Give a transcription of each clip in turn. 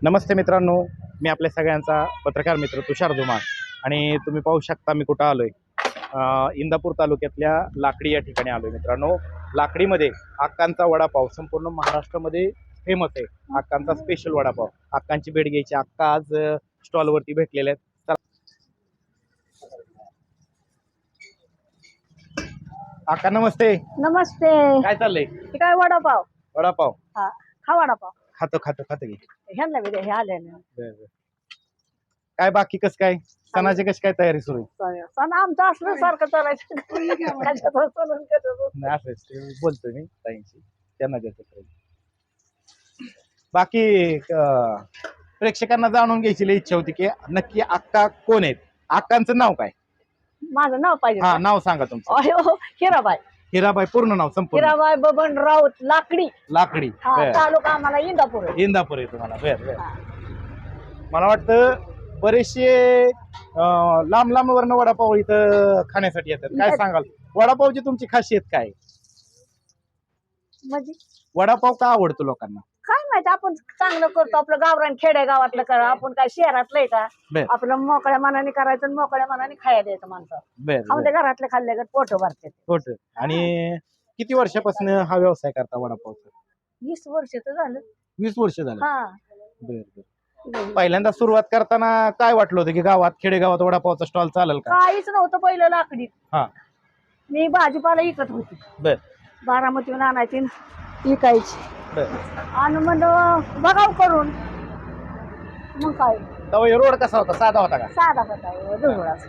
नमस्ते मित्रांनो, मी आपल्या सगळ्यांचा पत्रकार मित्र तुषार धुमाळ आणि तुम्ही पाहू शकता मी कुठं आलोय. इंदापूर तालुक्यातल्या लाकडी या ठिकाणी आलोय मित्रांनो. लाकडीमध्ये अक्कांचा वडापाव संपूर्ण महाराष्ट्रामध्ये फेमस आहे. अक्कांचा स्पेशल वडापाव. अक्कांची भेट घ्यायची. अक्का आज स्टॉलवरती भेटलेले आहेत. अक्का नमस्ते. नमस्ते. काय चाललंय? काय वडापाव? वडापाव हा, खा वडापाव. खातो खातो खातो की. ह्यांना बी द्या, हे आले ना. काय बाकी कसं काय सणाची कशी काय तयारी सुरू आहे? सण आमचं असलं सारखं चालायचं. नाही असंच ते बोलतोय मी ताईंशी, त्यांना देतो बाकी प्रेक्षकांना जाणून घ्यायची इच्छा होती की नक्की अक्का कोण आहेत, अक्कांचं नाव काय? माझं नाव पाहिजे हा का? नाव सांगा तुमचं. अयो, हिराबाई. हिराबाई पूर्ण नाव संपूर्ण? हिराबाई बबन राऊत लाकडी. लाकडी. हा, बर. तालुका आम्हाला इंदापूर आहे. इंदापूर आहे तुम्हाला. बर बर. हा. मला वाटतं बरेचसे लांब लांब वरनं वडापाव इथं खाण्यासाठी येतात. काय सांगाल वडापावची तुमची खासियत काय? म्हणजे वडापाव का आवडतो लोकांना? काय माहिती, आपण चांगलं करतो. आपलं गावरान खेडे गावातलं करा, आपण काय शहरातलं आहे का? बर आपलं मोकळ्या मनाने करायचं आणि मोकळ्या मनाने खायला द्यायचं माणसं. बर खाऊन ते घरातले खाल्ले का पोट भरते. खोट. आणि किती वर्षापासून हा व्यवसाय करता वडापावचा? 20 वर्ष तर झालं. 20 वर्ष झालं. हा. बर बर. पहिल्यांदा सुरुवात करताना काय वाटलं होतं की गावात खेडेगावात वडापावचा स्टॉल चालेल का? काहीच नव्हतं पहिलं लाकडीत. हा. मी भाजीपाला विकत होती. बर बारामतीहून आणायची विकायची. बर. आणि म्हणलं बघाव करून मग काय तेव्हा हे रोड कसा होता? साधा होता का? साधा होता दुधळाच.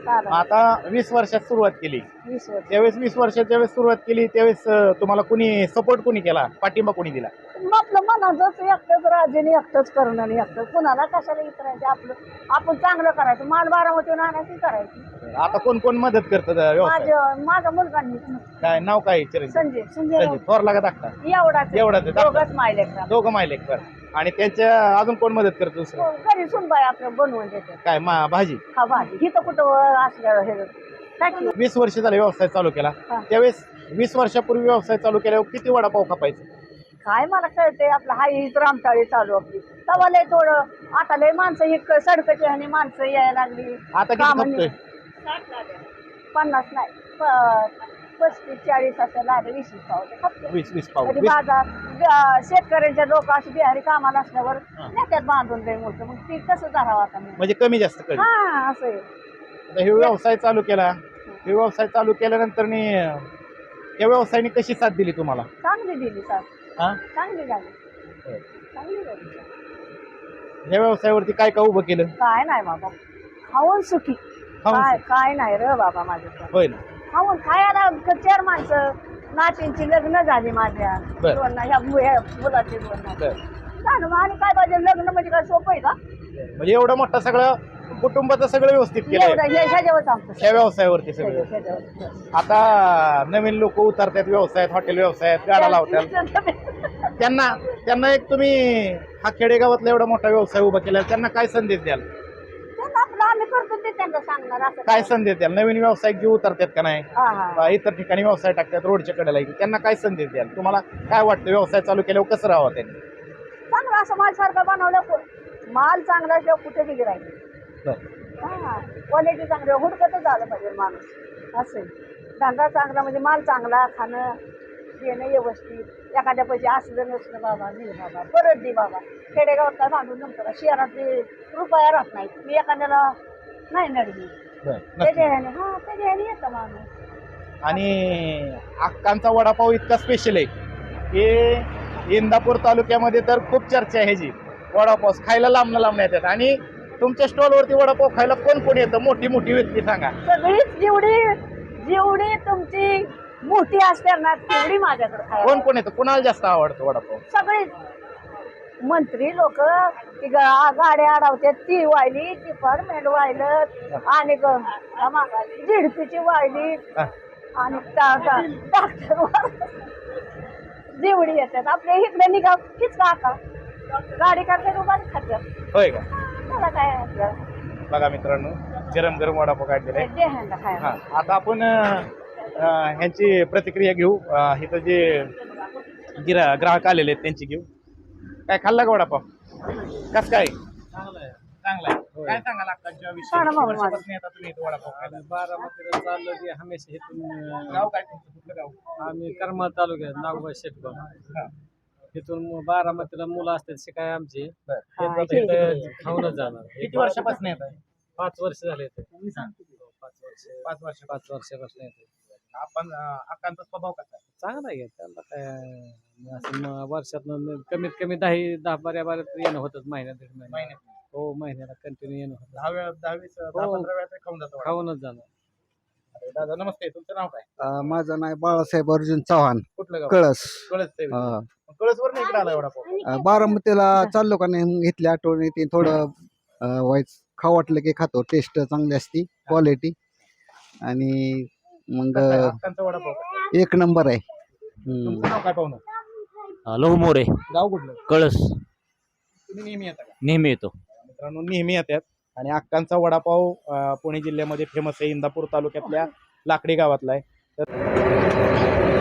साधा. आता 20 वर्षात सुरुवात केली. 20 वर्ष. त्यावेळेस 20 वर्षाच्या वेळेस सुरुवात केली त्यावेळेस तुम्हाला कुणी सपोर्ट कुणी केला, पाठिंबा कुणी दिला? मग आपलं मनातच एकटंच राजेने एकटंच करणं आणि एकटं कुणाला कशाला विचारायचं. आपण चांगलं करायचं. माल बारामतीहून आणायची करायची. आता कोण कोण मदत करतं व्यवसाय? माझा मुलगा काय नाव काय? चिरंजीव संजय. संजय थोरला का धाकटा? एवढाच एवढाच आहे. दोघच मायले. दोघं मायलेक. बर. आणि त्यांच्या अजून कोण मदत करतो दुसरं? घरी सुनबाई आपलं बनवून देते. काय भाजी? हा, भाजी हिथं कुठं असल्यावर हे टाकी. 20 वर्ष झाले व्यवसाय चालू केला. हा. त्यावेळेस 20 वर्षापूर्वी व्यवसाय चालू केल्यावर किती वडापाव खपायचं? काय मला कळतंय, आपलं हाय ही रामटाळी चालू आपली. तवा लय थोडं, आता लय माणसं ही सडकची आणि माणसं यायला लागली. आता किती कामांनी- खपतोय? 50 नाही, 35-40 असं लागले. 20 पाव 20 पाव. कधी बाजार शेतकऱ्यांच्या लोक अशी बिहारी कामाला असल्यावर नेत्यात बांधून लय मोठं. मग ती कसं धरावं आता मग? म्हणजे कमी जास्त कमी. हा, असं आहे. आता हे व्यवसाय चालू केला. हे व्यवसाय चालू केल्यानंतर या व्यवसायाने कशी साथ दिली तुम्हाला? चांगली दिली साथ. हा? चांगली झाली. चांगली झाली. या व्यवसायावरती काय काय उभं केलं? काय नाही बाबा, खाऊन सुखी. खाऊन काय सुखी. काय नाही रे बाबा माझ्या. होय ना. खाऊन खायला 4 माणसं. नातींची लग्न झाली माझ्या. बर. ह्या मुलाची 2 नाती. बर. झालं मग. आणि काय पाहिजे, लग्न म्हणजे काय सोपं आहे का? म्हणजे एवढं मोठं सगळं कुटुंबाचं सगळं व्यवस्थित केलंय एवढं ह्याच्यावरच आमचं या व्यवसायावरती सगळं. ह्याच्यावर. आता नवीन लोक उतरतात व्यवसायात, हॉटेल व्यवसायात गाडा लावतात. त्यांना एक तुम्ही हा खेडेगावातला एवढा मोठा व्यवसाय उभा केला, त्यांना काय संदेश द्याल? त्यांना आपलं आम्ही करतो ते त्यांना सांगणार असं काय संदेश द्याल? नवीन व्यवसाय जे उतरतात का नाही, हा हा. इतर ठिकाणी व्यवसाय टाकतात रोडच्या कडेला, त्यांना काय संदेश द्याल? तुम्हाला काय वाटतं व्यवसाय चालू केल्यावर कसं राहावं त्यांनी? चांगलं असं माल सारखं बनवलं. माल चांगला किंवा कुठे बी गिरायचं. बरं. हा, क्वालिटी चांगली हुडकतच झालं पाहिजे माणूस. असं आहे. धंदा चांगला म्हणजे माल चांगला, खाणं देणं व्यवस्थित. एखाद्या पैसे असलं नसलं बाबा दे बाबा, परत दे बाबा. खेडेगावात काय भांडून नंतर शहरात रुपया राहत नाही. मी एखाद्याला नाही नडली बरं. त्याच्या ह्याने, हा त्याच्या ह्याने येतं माणूस. आणि अक्कांचा वडापाव इतका स्पेशल आहे की इंदापूर तालुक्यामध्ये तर खूप चर्चा आहे ह्याची. वडापाव खायला लांब येतात. आणि तुमच्या स्टॉलवरती वडापाव खायला कोण कोण येतं? मोठी मोठी व्यक्ती सांगा. सगळीच जेवढी तुमची मोठी असते ना तेवढी माझ्याकडे खायला. कोण कोण येतं? कुणाला जास्त आवडतो वडापाव? सगळीच मंत्री लोक गाड्या अडवतात. ती वाहिली, ती डिपार्टमेंट वाहिलं आणि झिडपीची वाहिली हा. आणि डॉक्टर जेवढी येतात आपल्या इकडे निघा हीच काका गाडी करतात उभा खात्यात. होय का? मला काय आपलं बघा मित्रांनो, गरम गरम वडापाव काढलेला आहे. जे ह्यांना खायला. हा, आता आपण ह्यांची प्रतिक्रिया घेऊ. इथं जे ग्राहक आलेले आहेत त्यांची घेऊ. काय खाल्ला का वडापाव कस काय चांगलं आहे. चांगला आहे काय सांगाल अक्कांच्या सांगा विषयी मामा, वर्षापासून येतात तुम्ही इथं वडापाव खायला बारामतीला चाललो की हमेशा इथून गाव काय तुमचं कुठलं गाव आम्ही करमाळ तालुक्यात नागोबा शेटगाव हा. तिथून बारामतीला मुलं असतात शिकाय आमची बरं. हा, इथं खाऊनच जाणार किती वर्षापासून येत आहे 5 वर्ष झाले इथे. 5 वर्ष 5 वर्ष 5 वर्षापासून येते आपण अक्कांचा स्वभाव कसा आहे चांगला आहे त्यांना काय असं वर्षातनं कमीत कमी 10 बाऱ्या येणं होतच महिन्यात दीड महिन्यात महिन्यात हो महिन्याला कंटिन्यू येणं होतं 10 वेळा 10 20 10 हो. 15 वेळा तरी खाऊन जातो वडापाव. खाऊनच जाणार दादा नमस्ते तुमचं नाव काय माझं नाव बाळासाहेब अर्जुन चव्हाण कुठलं गाव कळस कळस कळसवर इकडे आलाय वडापाव बारामतीला चाललो का नाही घेतली आठवण येते थोडं व्हायच खाऊ वाटलं की खातो टेस्ट चांगली असती क्वालिटी आणि मग कसा आहे? अक्कांचा वडापाव कसा आहे? एक नंबर आहे तुमचं नाव काय पाहुणं लहू मोरे गाव कुठलं कळस तुम्ही नेहमी येता का नेहमी येतो मित्रांनो नेहमी येतात आणि अक्कांचा वडापाव पुणे जिल्ह्यामध्ये फेमस आहे इंदापूर तालुक्यातल्या लाकडी गावातला आहे तर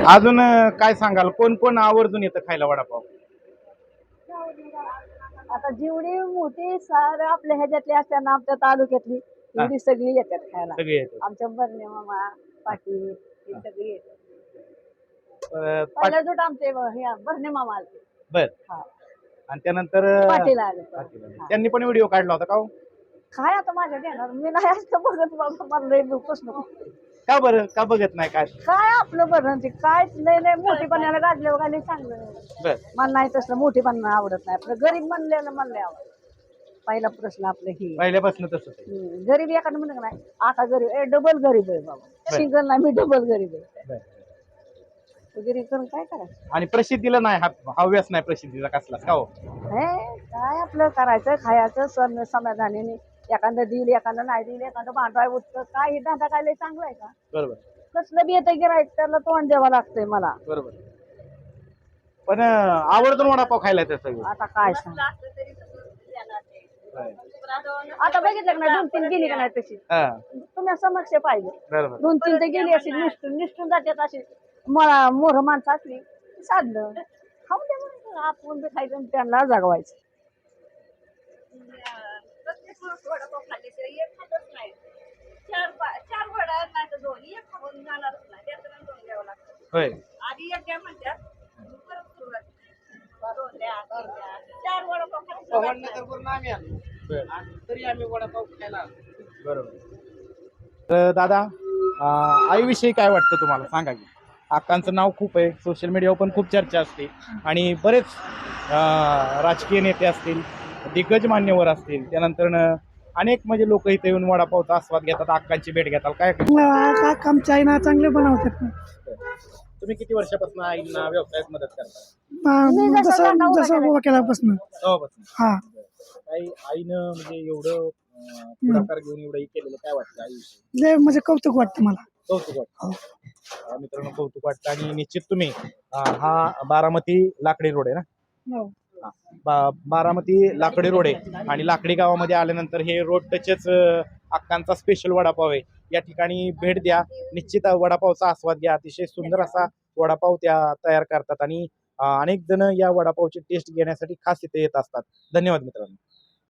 अजून काय सांगाल कोण कोण आवर्जून येतं खायला वडापाव आता जेवढी मोठी सार आपल्या ह्याच्यातली असतात ना आमच्या तालुक्यातली एवढी सगळी येतात खायला सगळे येतात आमच्या बरणे मामा पाटील ही सगळी येतात पाट- पहिला जोट आमचे हे बरणे मामा आले बर हा. आणि त्यानंतर पाटील आले परत. पाटील आले. हा. त्यांनी पण व्हिडिओ काढला होता का हो? काय आता माझ्या घेणार मी नाही असं बघत बाबा मला लय प्रश्न का बरं का बघत नाही काय काय आपलं बरं ते काय लय लय मोठेपणाला गाजल्यावर काय लय चांगलं बर मला नाही तसलं मोठेपणा आवडत नाही आपलं गरीब म्हणलेलं म्हणले आवडत पहिला प्रश्न आपलं ही पहिल्यापासून तसंच आहे गरीब एखादं म्हणलं का नाही आता गरीब डबल गरीब आहे बाबा सिंगल नाही मी डबल गरीब आहे बर. तो गरीब करून काय करायचं आणि प्रसिद्धीला नाही हव्यास नाही प्रसिद्धीचा कसलाच का हो हे काय आपलं करायचं खायचं सण समाधानाने एखादं दिल एखादं नाही दिल एखादं भांडवाय उठतं काय हे धंदा काय लय चांगला आहे का बरोबर कसलं बी येतं गिरायक त्याला तोंड द्यावं लागतंय मला बरोबर पण आवर्जून वडापाव खायला येतात सगळे आता काय सांग आता बघितलं का नाही 2-3 गेली का नाही तशी हा तुम्ही समक्ष पाहिजे बरोबर 2-3 तर गेली अशी निष्ठून जातात अशी मला मोर माणसं असली साधलं खाऊन दे म्हणून आपण बी खायचं आणि त्यांना जागवायचं होय बरोबर तर दादा आईविषयी काय वाटतं तुम्हाला सांगा की अक्कांचं नाव खूप आहे सोशल मीडियावर पण खूप चर्चा असते आणि बरेच राजकीय नेते असतील दिग्गज मान्यवर असतील त्यानंतर अनेक म्हणजे लोक इथे येऊन वडापावचा आस्वाद घेतात अक्कांची भेट घेतात काय आमच्या आईना चांगले बनवतात तुम्ही किती वर्षापासून आईंना व्यवसायात मदत करता मी जसं धंदा उभा जसं उभा केल्यापासून तेव्हापासून हा काही आईनं म्हणजे एवढं पुढाकार घेऊन एवढं हे केलेलं काय वाटतं आईविषयी लय म्हणजे कौतुक वाटतं मला कौतुक वाटतं मित्रांनो कौतुक वाटतं आणि निश्चित तुम्ही हा बारामती लाकडी रोड आहे ना हो. बारामती लाकडी रोड आहे आणि लाकडी गावामध्ये आल्यानंतर हे रोड टचच अक्कांचा स्पेशल वडापाव आहे या ठिकाणी भेट द्या निश्चित वडापावचा आस्वाद घ्या अतिशय सुंदर असा वडापाव त्या तयार करतात आणि अनेक जण या वडापावची टेस्ट घेण्यासाठी खास इथे येत असतात धन्यवाद मित्रांनो